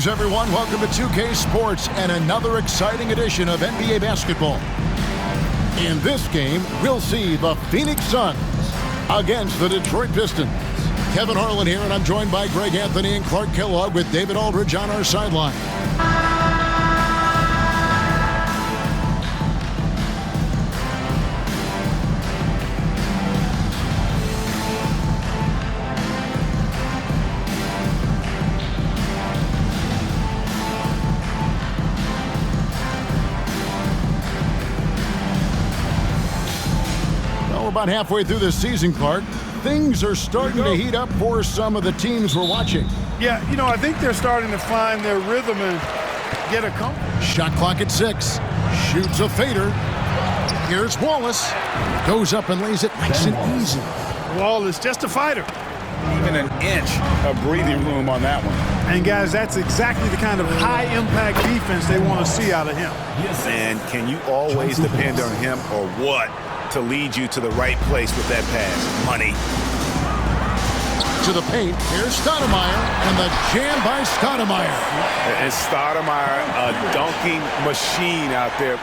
Greetings, everyone. Welcome to 2K Sports and another exciting edition of NBA basketball. In this game, we'll see the Phoenix Suns against the Detroit Pistons. Kevin Harlan here, and I'm joined by Greg Anthony and Clark Kellogg with David Aldridge on our sideline. About halfway through the season, Clark, things are starting to heat up for some of the teams we're watching. Yeah, I think they're starting to find their rhythm and get a comfort. Shot clock at 6. Shoots a fader. Here's Wallace. Goes up and lays it nice and easy. Wallace, just a fighter. Even an inch of breathing room on that one. And, guys, that's exactly the kind of high-impact defense they want to see out of him. And can you always depend on him or what to lead you to the right place with that pass? Money. To the paint. Here's Stoudemire, and the jam by Stoudemire. And Stoudemire, a dunking machine out there.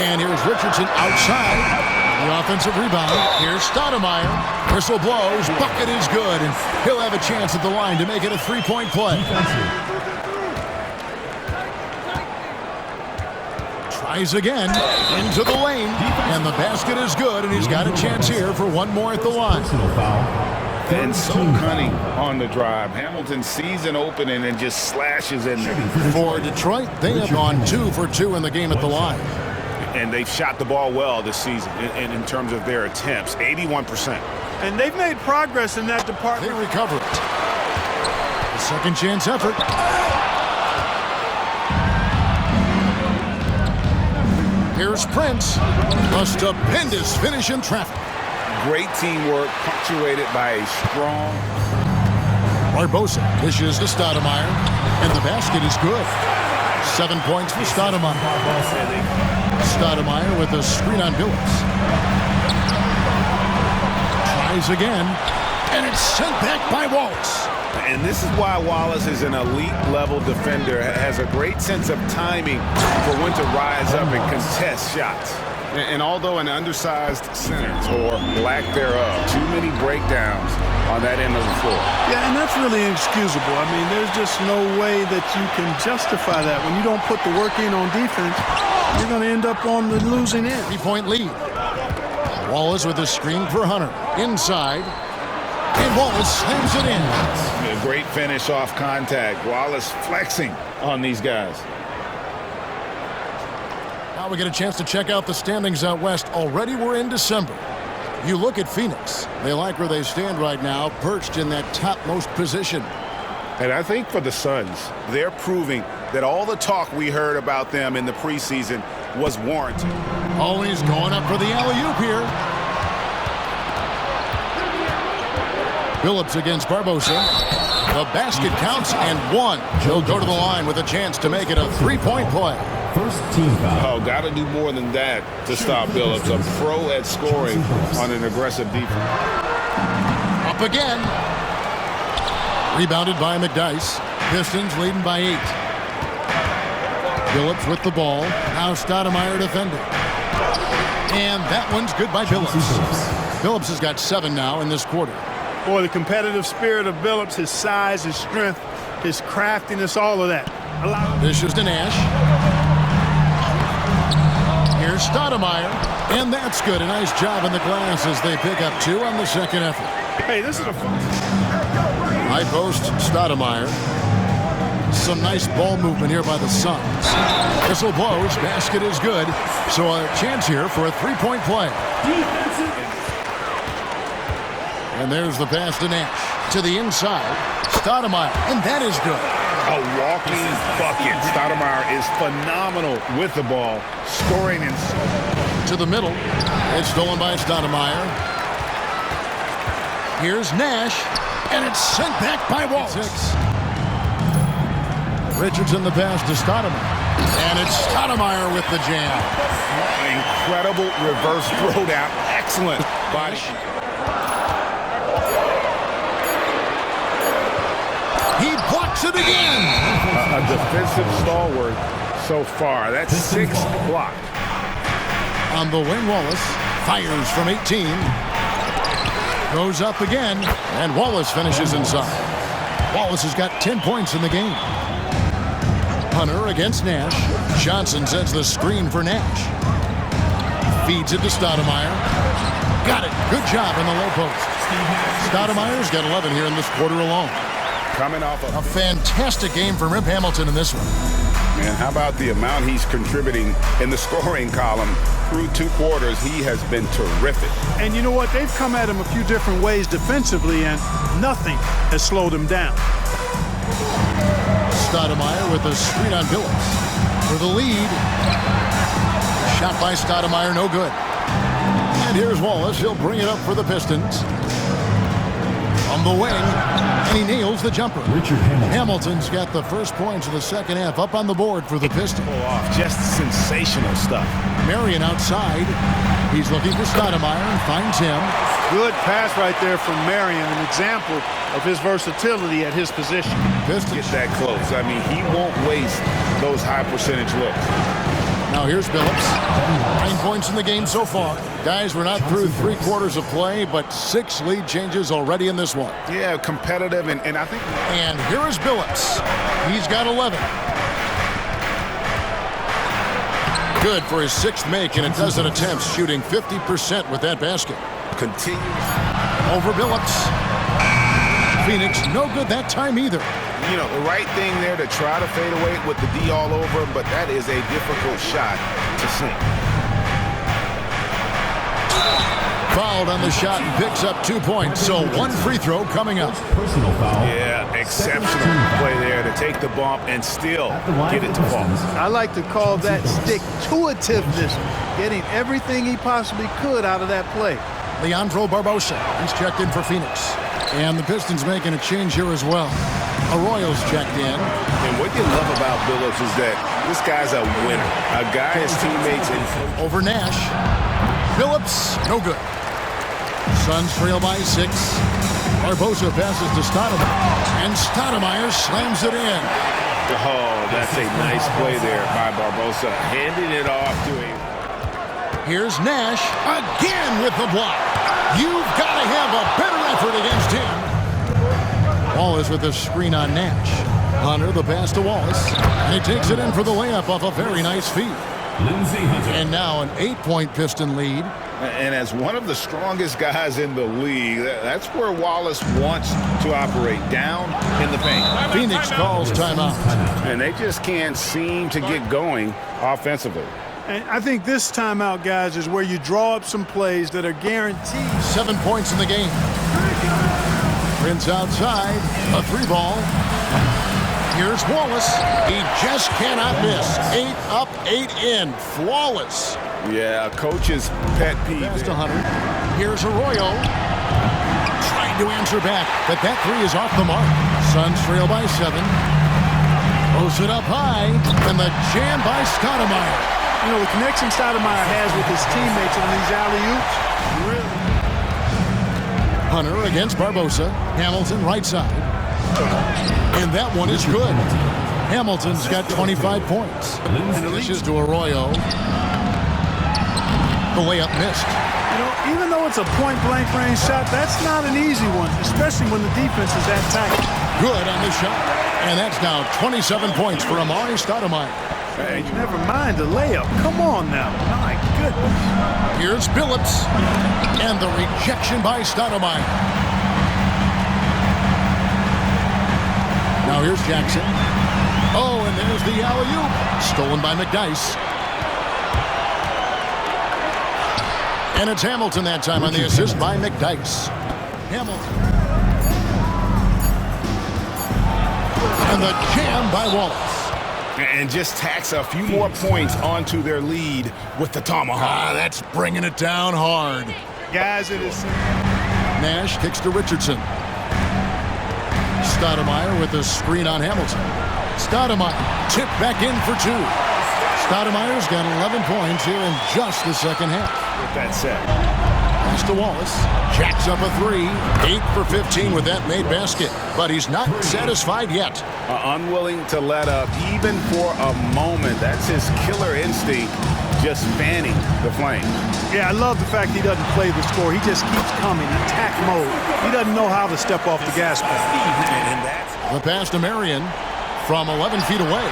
And here's Richardson outside. The offensive rebound. Here's Stoudemire. Whistle blows. Bucket is good, and he'll have a chance at the line to make it a three-point play. Tries again into the lane, and the basket is good, and he's got a chance here for one more at the line. And so cunning on the drive. Hamilton sees an opening and just slashes in there. For Detroit, they have gone 2 for 2 in the game at the line. And they've shot the ball well this season in terms of their attempts, 81%. And they've made progress in that department. They recover it. The second chance effort. Here's Prince. A stupendous finish in traffic. Great teamwork, punctuated by a strong. Barbosa dishes to Stoudemire, and the basket is good. 7 points for Stoudemire. Stoudemire with a screen on Billups. Tries again, and it's sent back by Wallace. And this is why Wallace is an elite-level defender, has a great sense of timing for when to rise up and contest shots. And although an undersized center, or lack thereof, too many breakdowns on that end of the floor. Yeah, and that's really inexcusable. I mean, there's just no way that you can justify that. When you don't put the work in on defense, you're going to end up on the losing end. 3-point lead. Wallace with a screen for Hunter. Inside. And Wallace slams it in. A great finish off contact. Wallace flexing on these guys. Now we get a chance to check out the standings out west. Already we're in December. You look at Phoenix. They like where they stand right now, perched in that topmost position. And I think for the Suns, they're proving that all the talk we heard about them in the preseason was warranted. Always going up for the alley-oop here. Billups against Barbosa. The basket counts and one. He'll go to the line with a chance to make it a three-point play. First team foul. Oh, got to do more than that to stop Billups. A pro at scoring on an aggressive defense. Up again. Rebounded by McDyess. Pistons leading by 8. Billups with the ball. Now Stoudemire defending. And that one's good by Billups. Billups has got 7 now in this quarter. Boy, the competitive spirit of Billups, his size, his strength, his craftiness, all of that. Dishes to Nash. Here's Stoudemire, and that's good. A nice job in the glass as they pick up 2 on the second effort. Hey, this is a fun. High post, Stoudemire. Some nice ball movement here by the Suns. Whistle blows, basket is good. So a chance here for a three-point play. And there's the pass to Nash. To the inside, Stoudemire, and that is good. A walking bucket. Stoudemire is phenomenal with the ball, scoring in. To the middle. It's stolen by Stoudemire. Here's Nash, and it's sent back by Wallace. Richardson the pass to Stoudemire. And it's Stoudemire with the jam. Incredible reverse throwdown. Excellent body. He blocks it again. A defensive stalwart so far. That's 6 blocks. On the wing, Wallace fires from 18. Goes up again, and Wallace finishes inside. Wallace has got 10 points in the game. Hunter against Nash. Johnson sends the screen for Nash. Feeds it to Stoudemire. Got it. Good job in the low post. Stoudemire's got 11 here in this quarter alone. Coming off a fantastic game from Rip Hamilton in this one. Man, how about the amount he's contributing in the scoring column through 2 quarters? He has been terrific. And you know what? They've come at him a few different ways defensively, and nothing has slowed him down. Stoudemire with a screen on Billups for the lead. Shot by Stoudemire, no good. And here's Wallace. He'll bring it up for the Pistons. On the wing, and he nails the jumper. Hamilton's got the first points of the second half up on the board for the Pistons. Just sensational stuff. Marion outside. He's looking for Stoudemire and finds him. Good pass right there from Marion, an example of his versatility at his position. Pistons get that close. I mean, he won't waste those high percentage looks. Now here's Billups. 9 points in the game so far. Guys, we're not through 3 quarters of play, but 6 lead changes already in this one. Yeah, competitive, and I think... And here is Billups. He's got 11. Good for his 6th make in a dozen attempts, shooting 50% with that basket. Continues. Over Billups. Phoenix, no good that time either. You know, the right thing there to try to fade away with the D all over, but that is a difficult shot to sink. Fouled on the shot and picks up 2 points, so 1 free throw coming up. Personal foul. Yeah, exceptional play there to take the bump and still get it to fall. I like to call that stick-to-itiveness, getting everything he possibly could out of that play. Leandro Barbosa, he's checked in for Phoenix. And the Pistons making a change here as well. Arroyo's checked in. And what you love about Billups is that this guy's a winner. A guy his teammates in. Over Nash. Billups, no good. Suns trail by 6. Barbosa passes to Stoudemire. And Stoudemire slams it in. Oh, that's a nice play there by Barbosa. Handing it off to him. Here's Nash again with the block. You've got to have a better effort against him. Wallace with the screen on Nash. Hunter the pass to Wallace. And he takes it in for the layup off a very nice feed. And now an 8-point Piston lead. And as one of the strongest guys in the league, that's where Wallace wants to operate, down in the paint. Phoenix calls timeout. And they just can't seem to get going offensively. And I think this timeout, guys, is where you draw up some plays that are guaranteed. 7 points in the game. Prince outside, a 3-ball. Here's Wallace. He just cannot miss. 8 up, 8 in. Flawless. Yeah, coach's pet peeve. Pass to Hunter. Here's Arroyo. Trying to answer back, but that 3 is off the mark. Suns trail by 7. Posts it up high, and the jam by Stoudemire. You know, the connection Stoudemire has with his teammates on these alley-oops, really. Hunter against Barbosa. Hamilton right side. And that one is good. Hamilton's got 25 points. Dishes to Arroyo. The layup missed. You know, even though it's a point-blank range shot, that's not an easy one, especially when the defense is that tight. Good on the shot. And that's now 27 points for Amari Stoudemire. Hey, never mind the layup. Come on now. My goodness. Here's Billups. And the rejection by Stoudemire. Now here's Jackson. Oh, and there's the alley-oop. Stolen by McDyess. And it's Hamilton that time on the assist by McDyess. Hamilton. And the jam by Wallace. And just tacks a few more points onto their lead with the tomahawk. That's bringing it down hard. Guys, it is. Nash kicks to Richardson. Stoudemire with the screen on Hamilton. Stoudemire tipped back in for 2. Stoudemire's got 11 points here in just the second half. With that said. pass to Wallace. Jacks up a three. 8 for 15 with that made basket. But he's not satisfied yet. Unwilling to let up even for a moment. That's his killer instinct, just fanning the flames. Yeah, I love the fact he doesn't play the score. He just keeps coming, attack mode. He doesn't know how to step off the gas pedal. The pass to Marion from 11 feet away.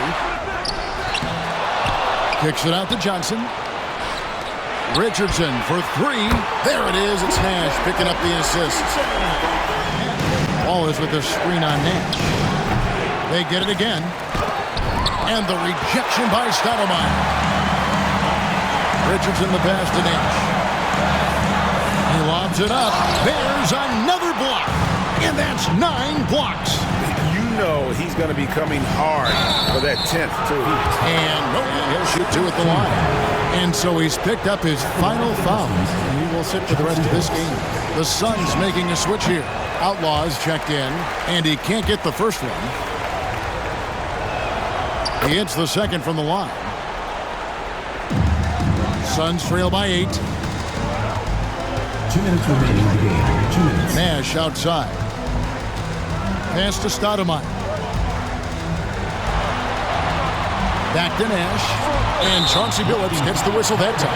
Kicks it out to Johnson. Richardson for three. There it is. It's Nash picking up the assist. Wallace with the screen on Nash. They get it again. And the rejection by Stoudemire. Richardson the pass to Nash. He lobs it up. There's another block. And that's 9 blocks. You know he's going to be coming hard for that 10th, too. And he'll shoot 2 at the line. And so he's picked up his final foul. And he will sit for the rest of this game. The Suns making a switch here. Outlaws checked in, and he can't get the first one. He hits the second from the line. Suns trail by 8. 2 minutes remaining in the game. 2 minutes. Nash outside. Pass to Stoudemire. Back to Nash. And Chauncey Billups gets the whistle that time.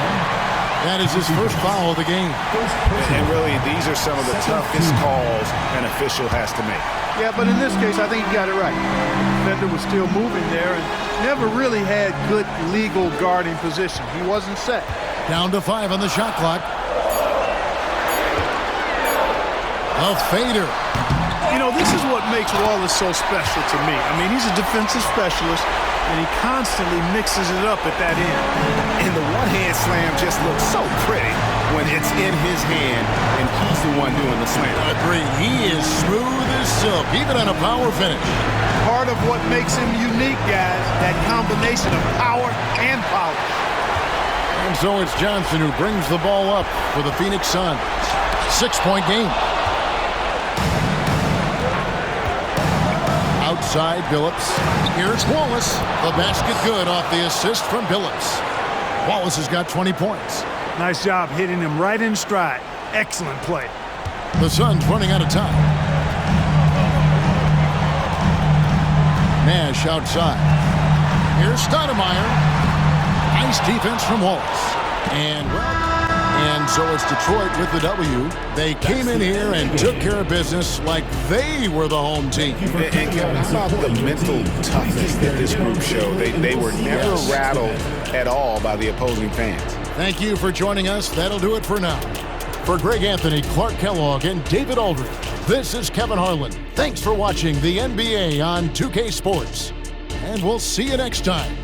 That is his first foul of the game. And really, these are some of the toughest calls an official has to make. Yeah, but in this case, I think he got it right. The defender was still moving there and never really had good legal guarding position. He wasn't set. Down to 5 on the shot clock. A fader. You know, this is what makes Wallace so special to me. I mean, he's a defensive specialist, and he constantly mixes it up at that end. And the one-hand slam just looks so pretty when it's in his hand, and he's the one doing the slam. Agreed. He is smooth as silk, even on a power finish. Part of what makes him unique, guys, that combination of power and polish. And so it's Johnson who brings the ball up for the Phoenix Suns. 6-point game. Outside Billups. Here's Wallace. The basket good off the assist from Billups. Wallace has got 20 points. Nice job hitting him right in stride. Excellent play. The Suns running out of time. Nash outside. Here's Stoudemire. Nice defense from Wallace. And so it's Detroit with the W. They came in here and took care of business like they were the home team. And Kevin, how about the mental toughness that this group showed? They were never rattled at all by the opposing fans. Thank you for joining us. That'll do it for now. For Greg Anthony, Clark Kellogg, and David Aldridge, this is Kevin Harlan. Thanks for watching the NBA on 2K Sports. And we'll see you next time.